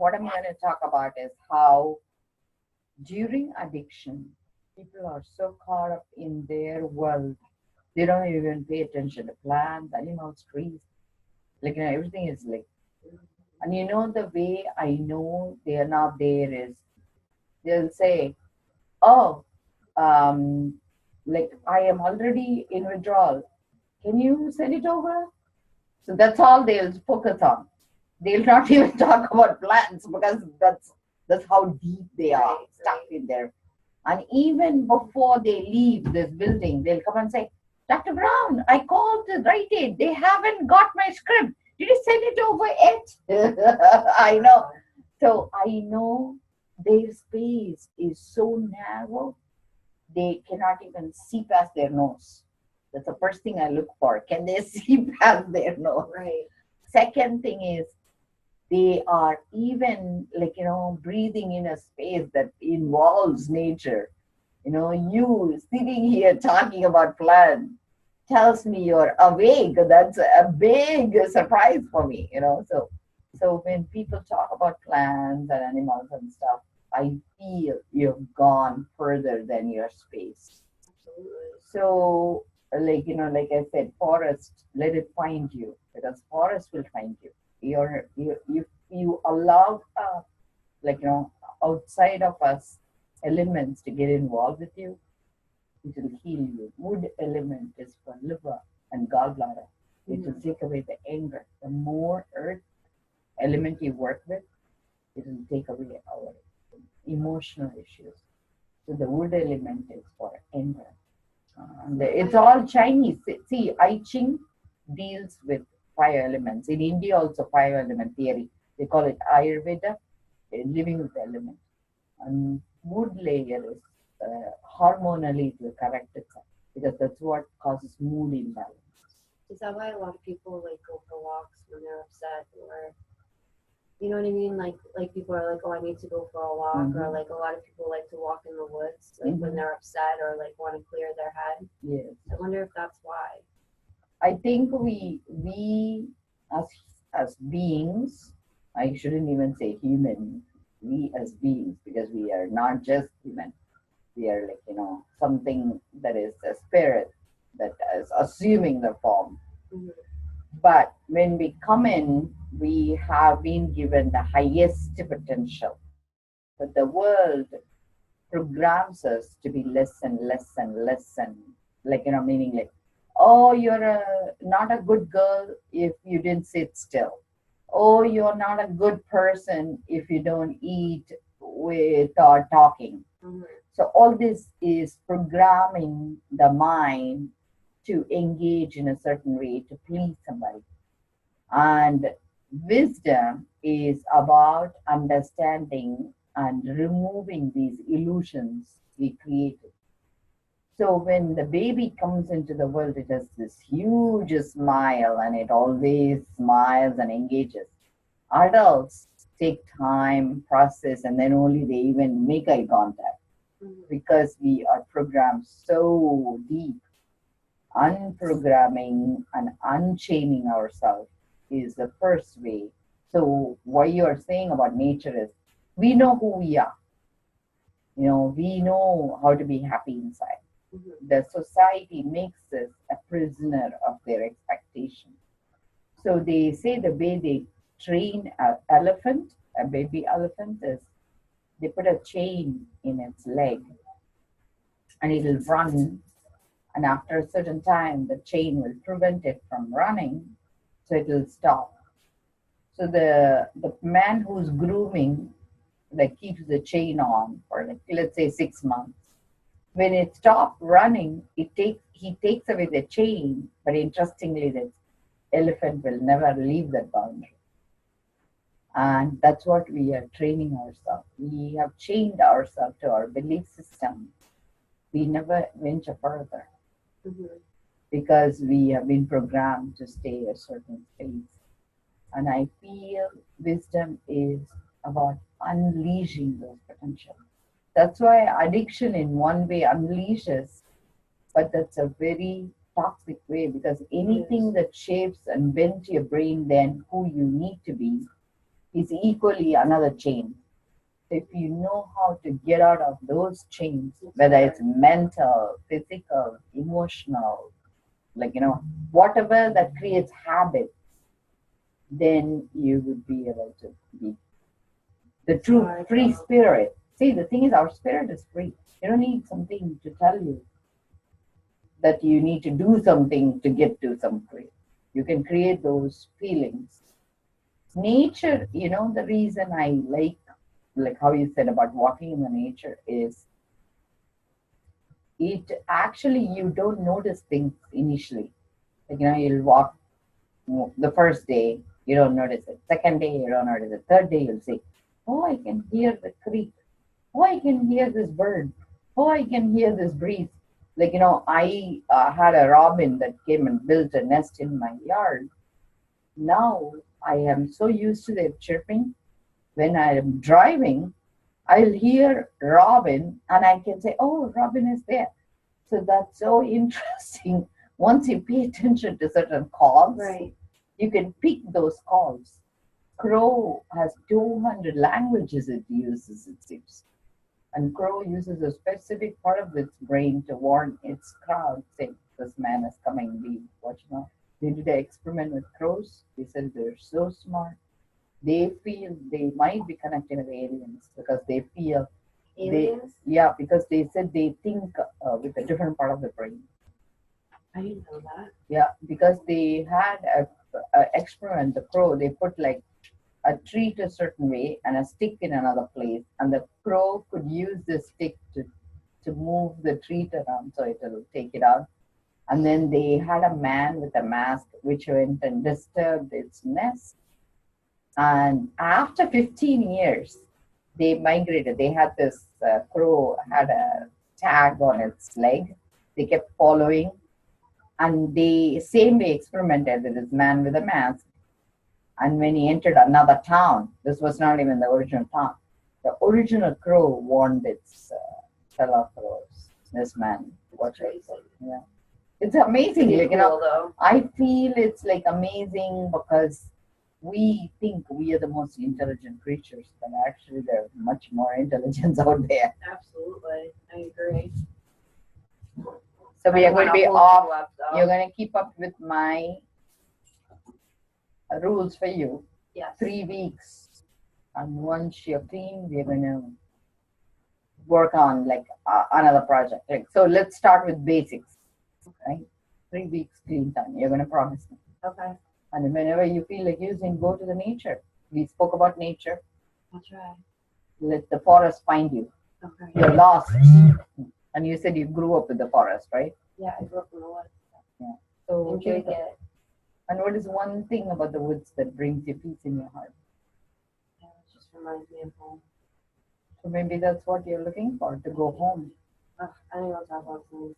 what I'm going to talk about is how during addiction, people are so caught up in their world, they don't even pay attention to plants, animals, trees. Like, everything is like, and the way I know they are not there is they'll say, oh, um, like I am already in withdrawal. Can you send it over? So that's all they'll focus on. They'll not even talk about plants because that's how deep they are stuck in there. And even before they leave this building, they'll come and say, Dr. Brown, I called the Rite Aid. They haven't got my script. Did you send it over yet? I know. So I know their space is so narrow, they cannot even see past their nose. That's the first thing I look for. Can they see past their nose? Right. Second thing is they are even like, breathing in a space that involves nature. You sitting here talking about plants tells me you're awake. That's a big surprise for me, So when people talk about plants and animals and stuff, I feel you've gone further than your space. Absolutely. So, like I said, forest, let it find you because forest will find you. If you allow, like, outside of us elements to get involved with you, it will heal you. Wood element is for liver and gallbladder. It will take away the anger. The more earth element you work with, it will take away our emotional issues. So the wood element is for anger. It's all Chinese. See, I Ching deals with 5 elements. In India, also 5 element theory. They call it Ayurveda, living with the element. And mood layer is hormonally it will correct itself because that's what causes mood imbalance. Is that why a lot of people like go for walks when they're upset, or you know what I mean? Like people are like, oh, I need to go for a walk, or like a lot of people like to walk in the woods, like when they're upset or like want to clear their head. Yes. I wonder if that's why. I think we as beings, I shouldn't even say human, we as beings, because we are not just human. We are like, something that is a spirit that is assuming the form. But when we come in, we have been given the highest potential. But the world programs us to be less and less and less and like, meaning like, oh, you're not a good girl if you didn't sit still. Oh, you're not a good person if you don't eat without talking. So all this is programming the mind to engage in a certain way to please somebody. And wisdom is about understanding and removing these illusions we created. So when the baby comes into the world, it has this huge smile and it always smiles and engages. Adults take time, process, and then only they even make eye contact because we are programmed so deep. Unprogramming and unchaining ourselves is the first way. So what you're saying about nature is we know who we are. We know how to be happy inside. The society makes us a prisoner of their expectations. So they say the way they train an elephant, a baby elephant, is they put a chain in its leg and it'll run. And after a certain time, the chain will prevent it from running, so it will stop. So the man who's grooming, like keeps the chain on for like, let's say 6 months. When it stops running, he takes away the chain, but interestingly, the elephant will never leave that boundary. And that's what we are training ourselves. We have chained ourselves to our belief system. We never venture further because we have been programmed to stay a certain space. And I feel wisdom is about unleashing those potentials. That's why addiction in one way unleashes, but that's a very toxic way because anything that shapes and bends your brain then who you need to be is equally another chain. If you know how to get out of those chains, whether it's mental, physical, emotional, like, whatever that creates habit, then you would be able to be the true free spirit. See, the thing is, our spirit is free. You don't need something to tell you that you need to do something to get to some free. You can create those feelings. Nature, the reason I like how you said about walking in the nature is it actually you don't notice things initially. Like, you'll walk the first day, you don't notice it. Second day, you don't notice it. Third day, you'll say, oh, I can hear the creek. Oh, I can hear this bird. Oh, I can hear this breeze. Like, I had a robin that came and built a nest in my yard. Now I am so used to their chirping. When I am driving, I'll hear robin and I can say, oh, robin is there. So that's so interesting. Once you pay attention to certain calls, Right. you can pick those calls. Crow has 200 languages it uses, it seems. And crow uses a specific part of its brain to warn its crowd, saying, this man is coming, be watching out. They did an experiment with crows. They said they're so smart. They feel they might be connecting with aliens because they feel Aliens? yeah, because they said they think with a different part of the brain. I didn't know that. Yeah, because they had a experiment, the crow, they put like a treat a certain way and a stick in another place, and the crow could use the stick to move the treat around so it'll take it out. And then they had a man with a mask which went and disturbed its nest. And after 15 years, they migrated. They had this crow had a tag on its leg. They kept following, and they same way experimented with this man with a mask. And when he entered another town, this was not even the original town. The original crow warned its fellow crows. This man, watch out. Yeah, it's amazing. Pretty Like, cool, though. I feel it's like amazing because we think we are the most intelligent creatures, but actually there's much more intelligence out there. Absolutely. I agree. So we are going to be off. Left, You're going to keep up with my rules for you. Yes. 3 weeks. And once you're clean, we're going to work on like another project. Like, so let's start with basics, right? 3 weeks clean time. You're going to promise me. Okay. And whenever you feel like using, go to the nature. We spoke about nature. I'll try. Let the forest find you. Okay. You're lost. And you said you grew up in the forest, right? Yeah, I grew up in the woods. Yeah. So Enjoyed it. And what is one thing about the woods that brings you peace in your heart? Yeah, it just reminds me of home. So maybe that's what you're looking for, to go home. I think I'll talk about something